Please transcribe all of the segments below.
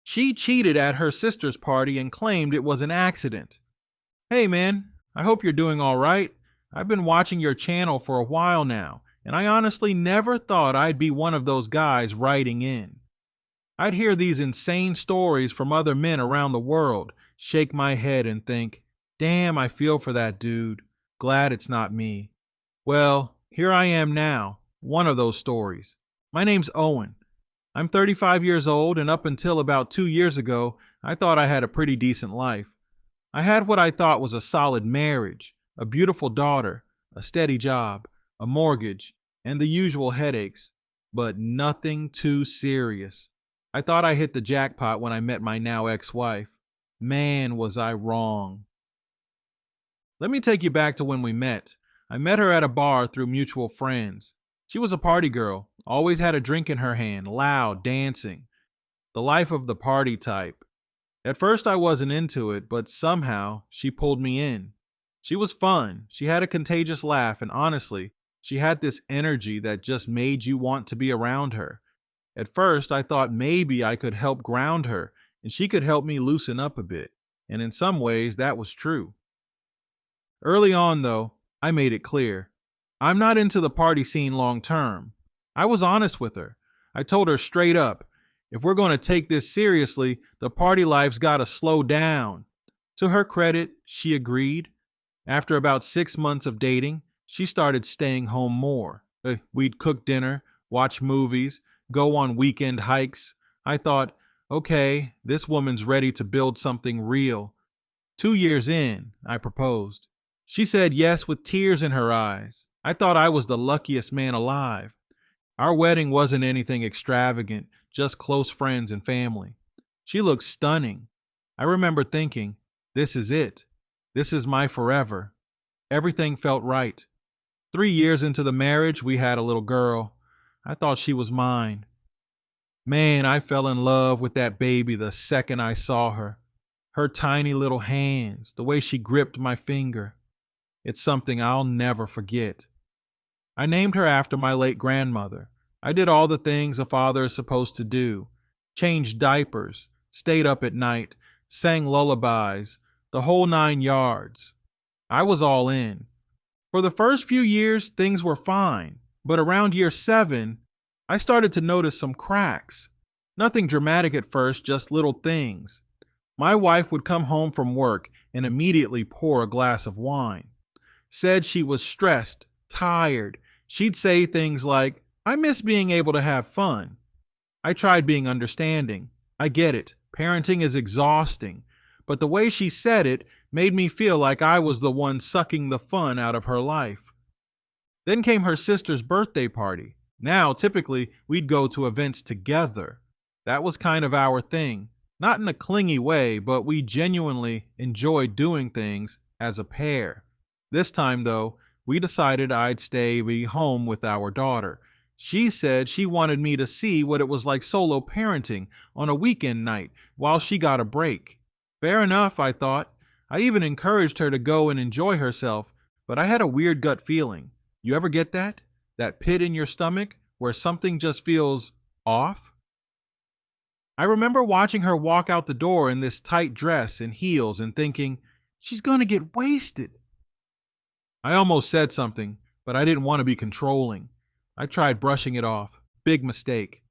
She cheated at her sister's party and claimed it was an accident. Hey man, I hope you're doing all right. I've been watching your channel for a while now, and I honestly never thought I'd be one of those guys writing in. I'd hear these insane stories from other men around the world, shake my head and think, damn, I feel for that dude. Glad it's not me. Well, here I am now, one of those stories. My name's Owen. I'm 35 years old, and up until about 2 years ago, I thought I had a pretty decent life. I had what I thought was a solid marriage, a beautiful daughter, a steady job, a mortgage, and the usual headaches, but nothing too serious. I thought I hit the jackpot when I met my now ex-wife. Man, was I wrong. Let me take you back to when we met. I met her at a bar through mutual friends. She was a party girl, always had a drink in her hand, loud, dancing. The life of the party type. At first I wasn't into it, but somehow she pulled me in. She was fun, she had a contagious laugh, and honestly, she had this energy that just made you want to be around her. At first I thought maybe I could help ground her, and she could help me loosen up a bit, and in some ways that was true. Early on, though, I made it clear. I'm not into the party scene long term. I was honest with her. I told her straight up, if we're going to take this seriously, the party life's got to slow down. To her credit, she agreed. After about 6 months of dating, she started staying home more. We'd cook dinner, watch movies, go on weekend hikes. I thought, okay, this woman's ready to build something real. 2 years in, I proposed. She said yes with tears in her eyes. I thought I was the luckiest man alive. Our wedding wasn't anything extravagant, just close friends and family. She looked stunning. I remember thinking, this is it. This is my forever. Everything felt right. 3 years into the marriage, we had a little girl. I thought she was mine. Man, I fell in love with that baby the second I saw her. Her tiny little hands, the way she gripped my finger. It's something I'll never forget. I named her after my late grandmother. I did all the things a father is supposed to do. Changed diapers, stayed up at night, sang lullabies, the whole 9 yards. I was all in. For the first few years, things were fine, but around year 7, I started to notice some cracks. Nothing dramatic at first, just little things. My wife would come home from work and immediately pour a glass of wine. Said she was stressed, tired. She'd say things like, I miss being able to have fun. I tried being understanding. I get it. Parenting is exhausting. But the way she said it made me feel like I was the one sucking the fun out of her life. Then came her sister's birthday party. Now, typically, we'd go to events together. That was kind of our thing. Not in a clingy way, but we genuinely enjoyed doing things as a pair. This time, though, we decided I'd stay home with our daughter. She said she wanted me to see what it was like solo parenting on a weekend night while she got a break. Fair enough, I thought. I even encouraged her to go and enjoy herself, but I had a weird gut feeling. You ever get that? That pit in your stomach where something just feels off? I remember watching her walk out the door in this tight dress and heels and thinking, she's gonna get wasted. I almost said something, but I didn't want to be controlling. I tried brushing it off. Big mistake.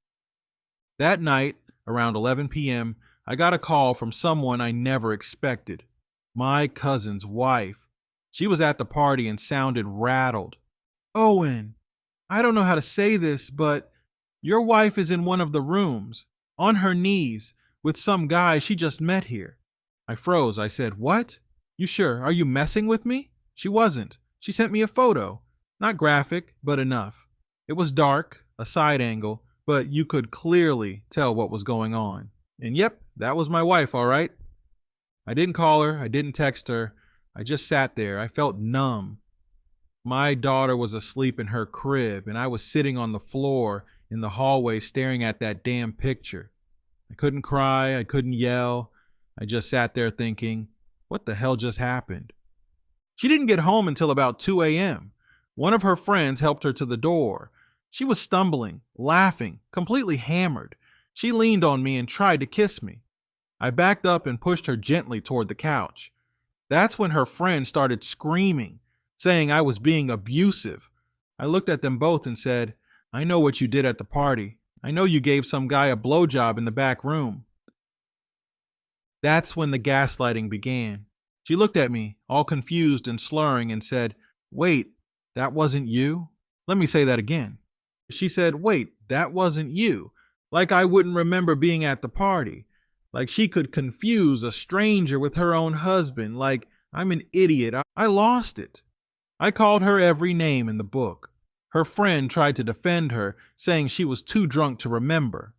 That night, around 11 p.m., I got a call from someone I never expected. My cousin's wife. She was at the party and sounded rattled. Owen, I don't know how to say this, but your wife is in one of the rooms, on her knees, with some guy she just met here. I froze. I said, what? You sure? Are you messing with me? She wasn't. She sent me a photo. Not graphic, but enough. It was dark, a side angle, but you could clearly tell what was going on. And yep, that was my wife, all right. I didn't call her. I didn't text her. I just sat there. I felt numb. My daughter was asleep in her crib, and I was sitting on the floor in the hallway staring at that damn picture. I couldn't cry. I couldn't yell. I just sat there thinking, what the hell just happened? She didn't get home until about 2 a.m. One of her friends helped her to the door. She was stumbling, laughing, completely hammered. She leaned on me and tried to kiss me. I backed up and pushed her gently toward the couch. That's when her friend started screaming, saying I was being abusive. I looked at them both and said, I know what you did at the party. I know you gave some guy a blowjob in the back room. That's when the gaslighting began. She looked at me, all confused and slurring, and said, Wait, that wasn't you? Let me say that again. She said, Wait, that wasn't you. Like I wouldn't remember being at the party. Like she could confuse a stranger with her own husband. Like I'm an idiot. I lost it. I called her every name in the book. Her friend tried to defend her, saying she was too drunk to remember.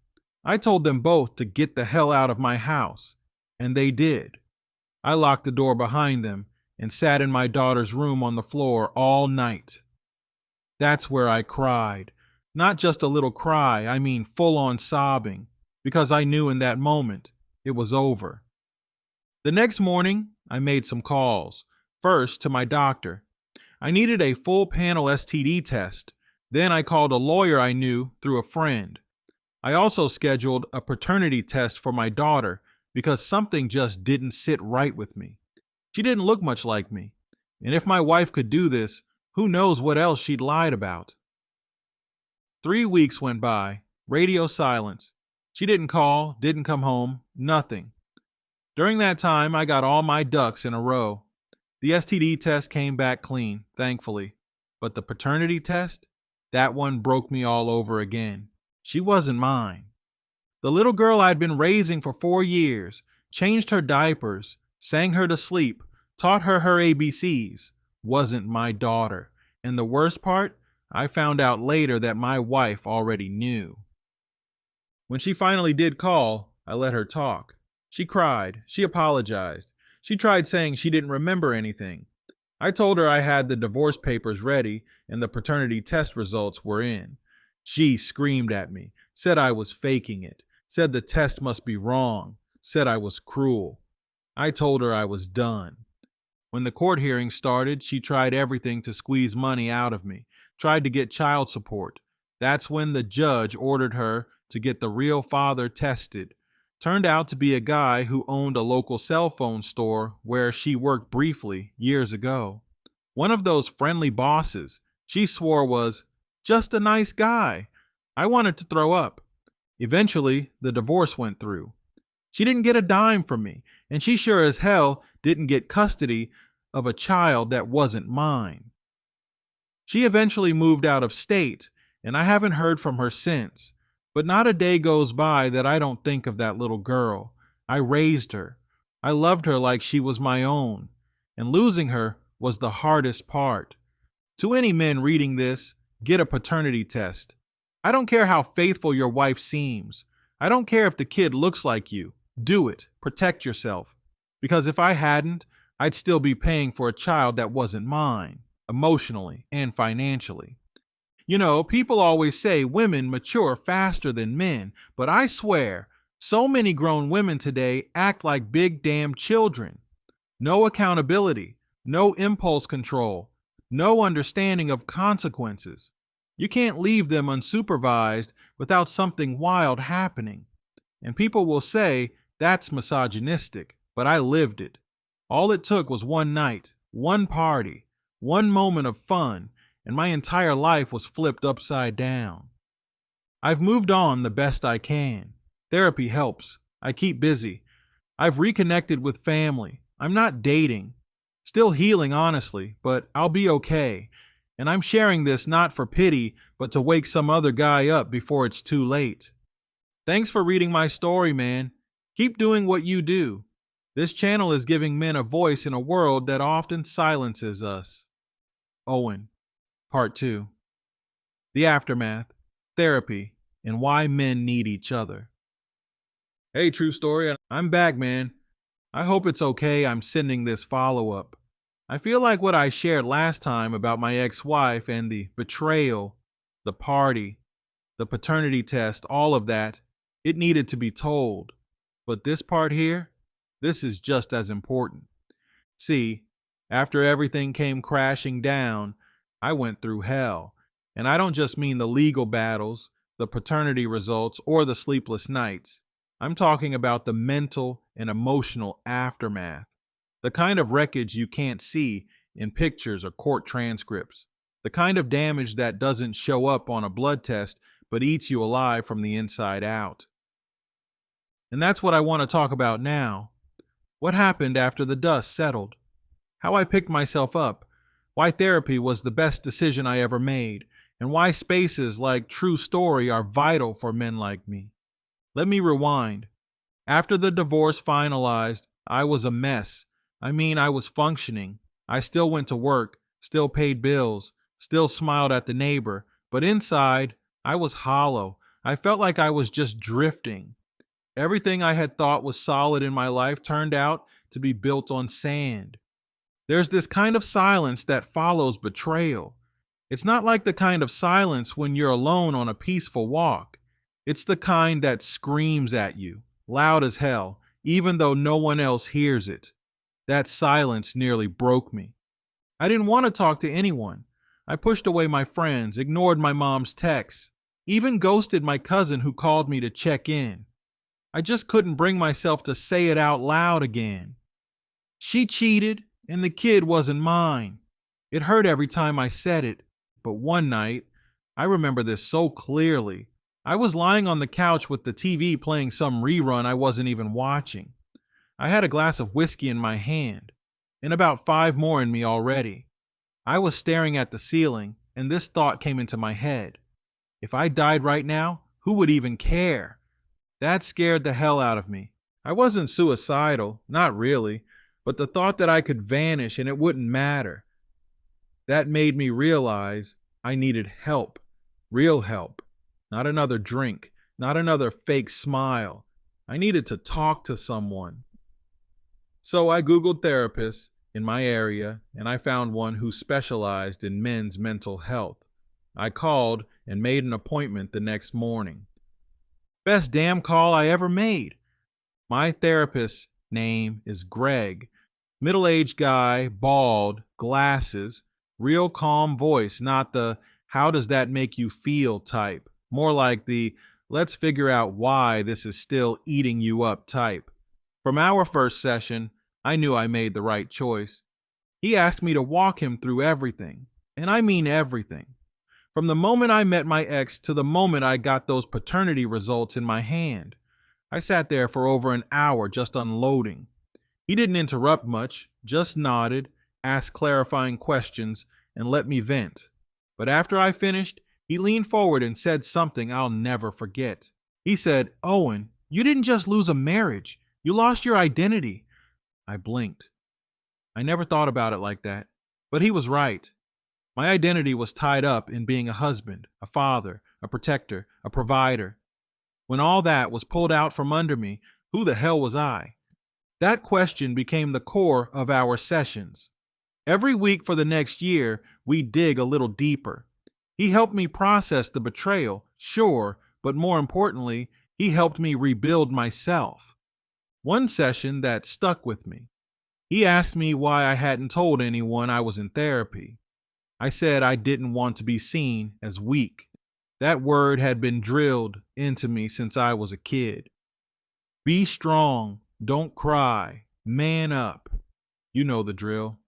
I told them both to get the hell out of my house, and they did. I locked the door behind them and sat in my daughter's room on the floor all night. That's where I cried. Not just a little cry, I mean full on sobbing, because I knew in that moment it was over. The next morning, I made some calls. First, to my doctor. I needed a full panel STD test. Then I called a lawyer I knew through a friend. I also scheduled a paternity test for my daughter because something just didn't sit right with me. She didn't look much like me. And if my wife could do this, who knows what else she'd lied about. 3 weeks went by, radio silence. She didn't call, didn't come home, nothing. During that time, I got all my ducks in a row. The STD test came back clean, thankfully. But the paternity test? That one broke me all over again. She wasn't mine. The little girl I'd been raising for 4 years, changed her diapers, sang her to sleep, taught her ABCs, wasn't my daughter. And the worst part, I found out later that my wife already knew. When she finally did call, I let her talk. She cried. She apologized. She tried saying she didn't remember anything. I told her I had the divorce papers ready and the paternity test results were in. She screamed at me, said I was faking it, said the test must be wrong, said I was cruel. I told her I was done. When the court hearing started, she tried everything to squeeze money out of me, tried to get child support. That's when the judge ordered her to get the real father tested. Turned out to be a guy who owned a local cell phone store where she worked briefly years ago. One of those friendly bosses she swore was just a nice guy. I wanted to throw up. Eventually, the divorce went through. She didn't get a dime from me, and she sure as hell didn't get custody of a child that wasn't mine. She eventually moved out of state, and I haven't heard from her since. But not a day goes by that I don't think of that little girl. I raised her. I loved her like she was my own. And losing her was the hardest part. To any men reading this, get a paternity test. I don't care how faithful your wife seems. I don't care if the kid looks like you. Do it. Protect yourself. Because if I hadn't, I'd still be paying for a child that wasn't mine, emotionally and financially. You know, people always say women mature faster than men, but I swear, so many grown women today act like big damn children. No accountability, no impulse control, no understanding of consequences. You can't leave them unsupervised without something wild happening. And people will say that's misogynistic, but I lived it. All it took was one night, one party, one moment of fun, and my entire life was flipped upside down. I've moved on the best I can. Therapy helps. I keep busy. I've reconnected with family. I'm not dating. Still healing, honestly, but I'll be okay. And I'm sharing this not for pity, but to wake some other guy up before it's too late. Thanks for reading my story, man. Keep doing what you do. This channel is giving men a voice in a world that often silences us. Owen. Part 2. The Aftermath, Therapy, and Why Men Need Each Other. Hey, True Story, I'm back, man. I hope it's okay I'm sending this follow-up. I feel like what I shared last time about my ex-wife and the betrayal, the party, the paternity test, all of that, it needed to be told. But this part here, this is just as important. See, after everything came crashing down, I went through hell. And I don't just mean the legal battles, the paternity results, or the sleepless nights. I'm talking about the mental and emotional aftermath. The kind of wreckage you can't see in pictures or court transcripts. The kind of damage that doesn't show up on a blood test but eats you alive from the inside out. And that's what I want to talk about now. What happened after the dust settled? How I picked myself up? Why therapy was the best decision I ever made? And why spaces like True Story are vital for men like me. Let me rewind. After the divorce finalized, I was a mess. I was functioning. I still went to work, still paid bills, still smiled at the neighbor, but inside, I was hollow. I felt like I was just drifting. Everything I had thought was solid in my life turned out to be built on sand. There's this kind of silence that follows betrayal. It's not like the kind of silence when you're alone on a peaceful walk. It's the kind that screams at you, loud as hell, even though no one else hears it. That silence nearly broke me. I didn't want to talk to anyone. I pushed away my friends, ignored my mom's texts, even ghosted my cousin who called me to check in. I just couldn't bring myself to say it out loud again. She cheated, and the kid wasn't mine. It hurt every time I said it. But one night, I remember this so clearly, I was lying on the couch with the TV playing some rerun I wasn't even watching. I had a glass of whiskey in my hand, and about 5 more in me already. I was staring at the ceiling, and this thought came into my head. If I died right now, who would even care? That scared the hell out of me. I wasn't suicidal, not really, but the thought that I could vanish and it wouldn't matter. That made me realize I needed help, real help, not another drink, not another fake smile. I needed to talk to someone. So I Googled therapists in my area, and I found one who specialized in men's mental health. I called and made an appointment the next morning. Best damn call I ever made. My therapist's name is Greg. Middle-aged guy, bald, glasses, real calm voice, not the "how does that make you feel" type. More like the "let's figure out why this is still eating you up" type. From our first session, I knew I made the right choice. He asked me to walk him through everything, and I mean everything. From the moment I met my ex to the moment I got those paternity results in my hand. I sat there for over an hour just unloading. He didn't interrupt much, just nodded, asked clarifying questions, and let me vent. But after I finished, he leaned forward and said something I'll never forget. He said, "Owen, you didn't just lose a marriage. You lost your identity." I blinked. I never thought about it like that, but he was right. My identity was tied up in being a husband, a father, a protector, a provider. When all that was pulled out from under me, who the hell was I? That question became the core of our sessions. Every week for the next year, we dig a little deeper. He helped me process the betrayal, sure, but more importantly, he helped me rebuild myself. One session that stuck with me. He asked me why I hadn't told anyone I was in therapy. I said I didn't want to be seen as weak. That word had been drilled into me since I was a kid. Be strong, don't cry, man up. You know the drill.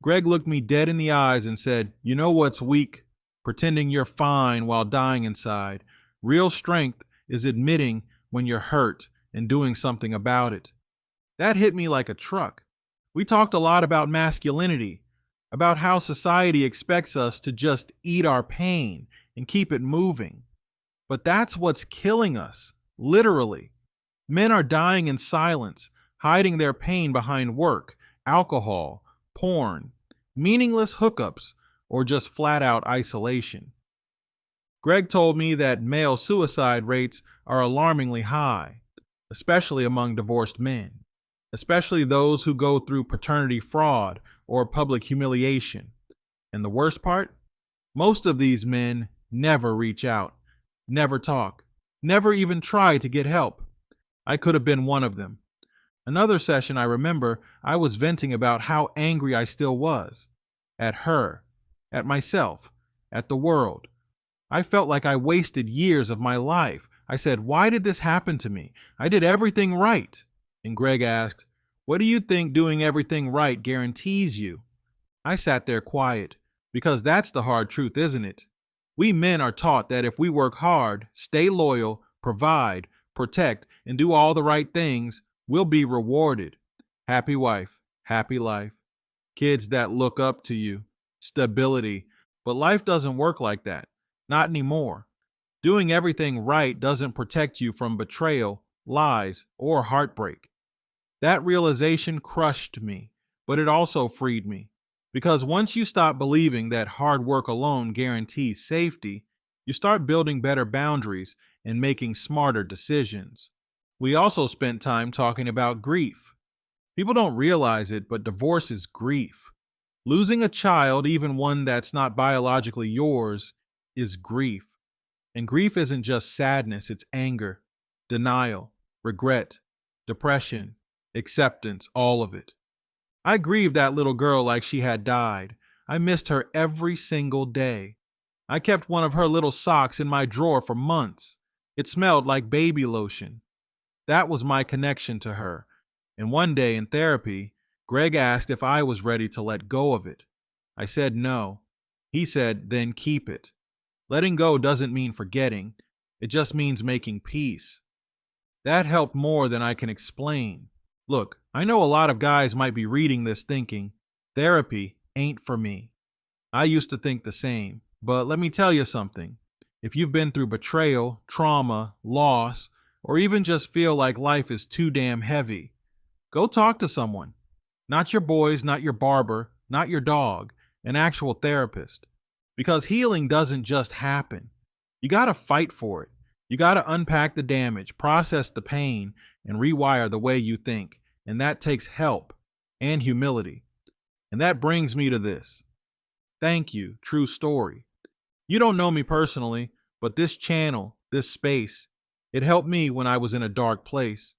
Greg looked me dead in the eyes and said, "You know what's weak? Pretending you're fine while dying inside. Real strength is admitting when you're hurt and doing something about it." That hit me like a truck. We talked a lot about masculinity, about how society expects us to just eat our pain and keep it moving. But that's what's killing us, literally. Men are dying in silence, hiding their pain behind work, alcohol, porn, meaningless hookups, or just flat-out isolation. Greg told me that male suicide rates are alarmingly high, especially among divorced men, especially those who go through paternity fraud or public humiliation. And the worst part? Most of these men never reach out, never talk, never even try to get help. I could have been one of them. Another session, I remember, I was venting about how angry I still was. At her, at myself, at the world. I felt like I wasted years of my life. I said, "Why did this happen to me? I did everything right." And Greg asked, "What do you think doing everything right guarantees you?" I sat there quiet, because that's the hard truth, isn't it? We men are taught that if we work hard, stay loyal, provide, protect, and do all the right things, we'll be rewarded. Happy wife, happy life, kids that look up to you, stability. But life doesn't work like that. Not anymore. Doing everything right doesn't protect you from betrayal, lies, or heartbreak. That realization crushed me, but it also freed me. Because once you stop believing that hard work alone guarantees safety, you start building better boundaries and making smarter decisions. We also spent time talking about grief. People don't realize it, but divorce is grief. Losing a child, even one that's not biologically yours, is grief. And grief isn't just sadness, it's anger, denial, regret, depression, acceptance, all of it. I grieved that little girl like she had died. I missed her every single day. I kept one of her little socks in my drawer for months. It smelled like baby lotion. That was my connection to her. And one day in therapy, Greg asked if I was ready to let go of it. I said no. He said, then keep it. Letting go doesn't mean forgetting. It just means making peace. That helped more than I can explain. Look, I know a lot of guys might be reading this thinking, therapy ain't for me. I used to think the same, but let me tell you something. If you've been through betrayal, trauma, loss, or even just feel like life is too damn heavy, go talk to someone. Not your boys, not your barber, not your dog, an actual therapist. Because healing doesn't just happen. You gotta fight for it. You gotta unpack the damage, process the pain, and rewire the way you think. And that takes help and humility. And that brings me to this. Thank you, True Story. You don't know me personally, but this channel, this space, it helped me when I was in a dark place.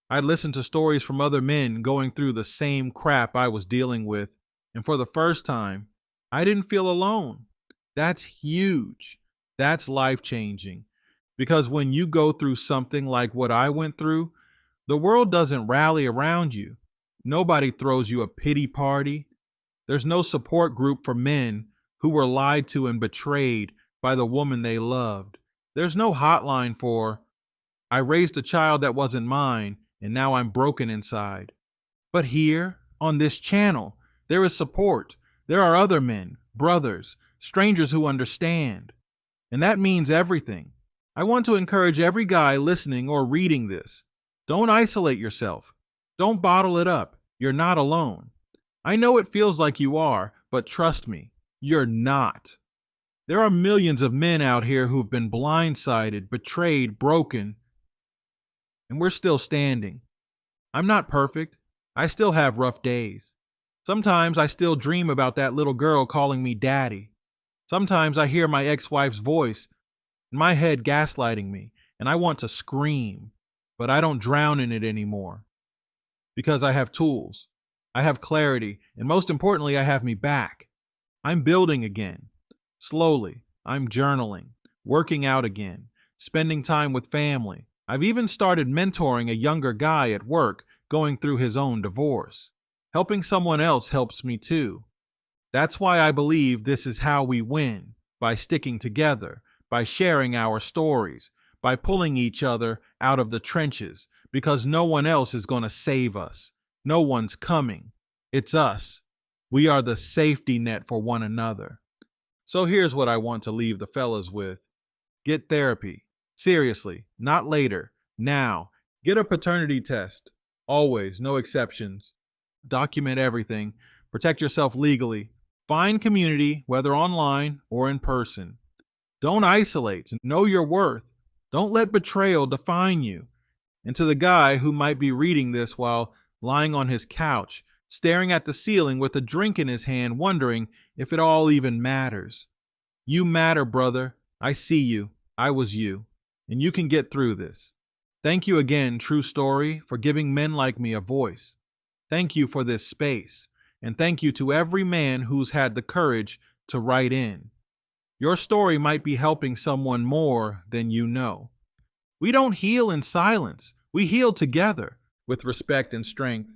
I'd listen to stories from other men going through the same crap I was dealing with, and for the first time, I didn't feel alone. That's huge. That's life-changing. Because when you go through something like what I went through, the world doesn't rally around you. Nobody throws you a pity party. There's no support group for men who were lied to and betrayed by the woman they loved. There's no hotline for, I raised a child that wasn't mine, and now I'm broken inside. But here, on this channel, there is support. There are other men, brothers, strangers who understand. And that means everything. I want to encourage every guy listening or reading this. Don't isolate yourself. Don't bottle it up. You're not alone. I know it feels like you are, but trust me, you're not. There are millions of men out here who've been blindsided, betrayed, broken, and we're still standing. I'm not perfect. I still have rough days. Sometimes I still dream about that little girl calling me daddy. Sometimes I hear my ex-wife's voice in my head gaslighting me, and I want to scream, but I don't drown in it anymore. Because I have tools, I have clarity, and most importantly, I have me back. I'm building again. Slowly, I'm journaling, working out again, spending time with family. I've even started mentoring a younger guy at work going through his own divorce. Helping someone else helps me too. That's why I believe this is how we win, by sticking together, by sharing our stories, by pulling each other out of the trenches, because no one else is going to save us. No one's coming. It's us. We are the safety net for one another. So here's what I want to leave the fellas with. Get therapy. Seriously, not later. Now. Get a paternity test. Always, no exceptions. Document everything. Protect yourself legally. Find community, whether online or in person. Don't isolate. Know your worth. Don't let betrayal define you. And to the guy who might be reading this while lying on his couch, staring at the ceiling with a drink in his hand, wondering if it all even matters. You matter, brother. I see you. I was you. And you can get through this. Thank you again, True Story, for giving men like me a voice. Thank you for this space. And thank you to every man who's had the courage to write in. Your story might be helping someone more than you know. We don't heal in silence. We heal together. with respect and strength.